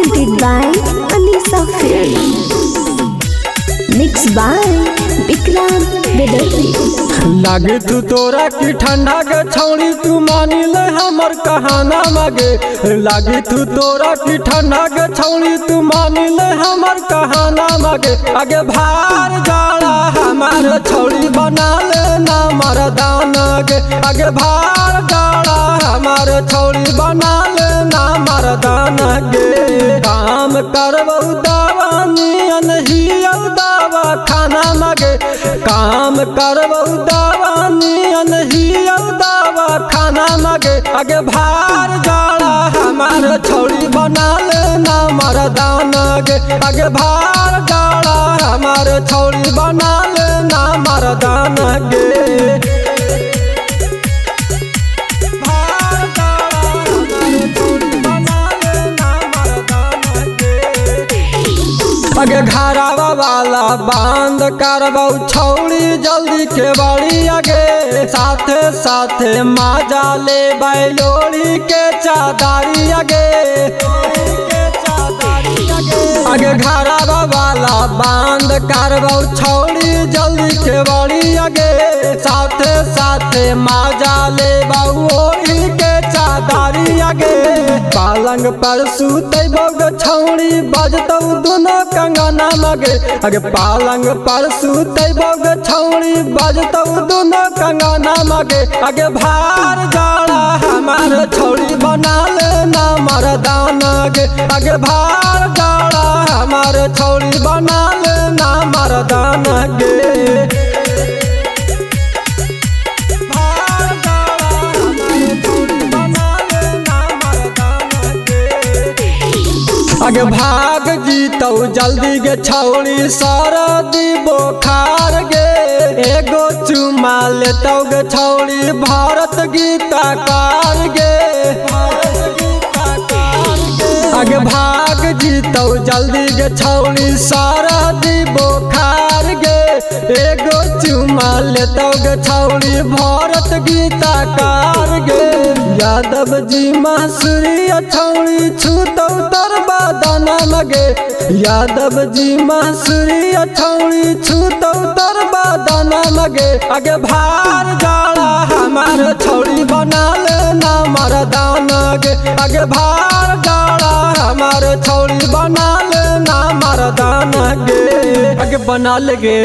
presented by Anisa Films. Mixed by Vikram Bedari. लागे तू तोरा की ठंडा के छौड़ी तू मानी ले हमर कहाना मागे। लागे तू तोरा की ठंडा के छौड़ी तू मानी ले हमर कहाना मागे। आगे भार जाड़ा हमार छौड़ी बना ले ना मरदाना गे। आगे भार जाड़ा हमार छौड़ी बना ले ना मरदाना गे। काम करबौ दावा नियन हियौ दावा खाना मागे। काम करबौ दावा नियन हियौ दावा खाना मागे। आगे भार जाड़ा हमार छौड़ी बना ले ना मरदाना गे। आगे भार जाड़ा हमार छौड़ी बना ले ना मरदाना गे। आगे घरावा वाला बांध करबौ छौड़ी जल्दी के बाड़ी आगे। साथे साथे माजा ले बैलोड़ी के चादारी आगे। आगे घरावा वाला बांध करबौ छौड़ी जल्दी के बाड़ी आगे। साथे साथे माजा ले बैलोड़ी के चादारी आगे। पालंग पर सुतैबौ ग छौड़ी बजतौ दोनों कंगना मागे। आगे पालंग पर सुतैबौ ग छौड़ी बजतौ दोनों कंगना मागे। आगे भार जाड़ा हमार छौड़ी बना ले ना मरदाना गे। आगे भार जाड़ा हमार छौड़ी बना ले ना मरदाना गे। आगे भाग जीतौ जल्दी गे छौड़ी सरदी बोखार गे। एगो चुमा लेतौ गे छौड़ी भारत गीता कार गे। आगे भाग जीतौ जल्दी गे छौड़ी सरदी बोखार गे। एगो चुमा लेतौ गे छौड़ी भारत गीता कार गे। यादव जी मासुरी छौड़ी छूतौ तर बादाना मगे। यादव जी मासुरी छौड़ी छूतौ तर बादाना मगे। आगे भार जाड़ा हमार छौड़ी बना ले ना मरदाना गे। आगे भार जाड़ा हमार छौड़ी बना ले ना मरदाना गे। आगे बना ले गे।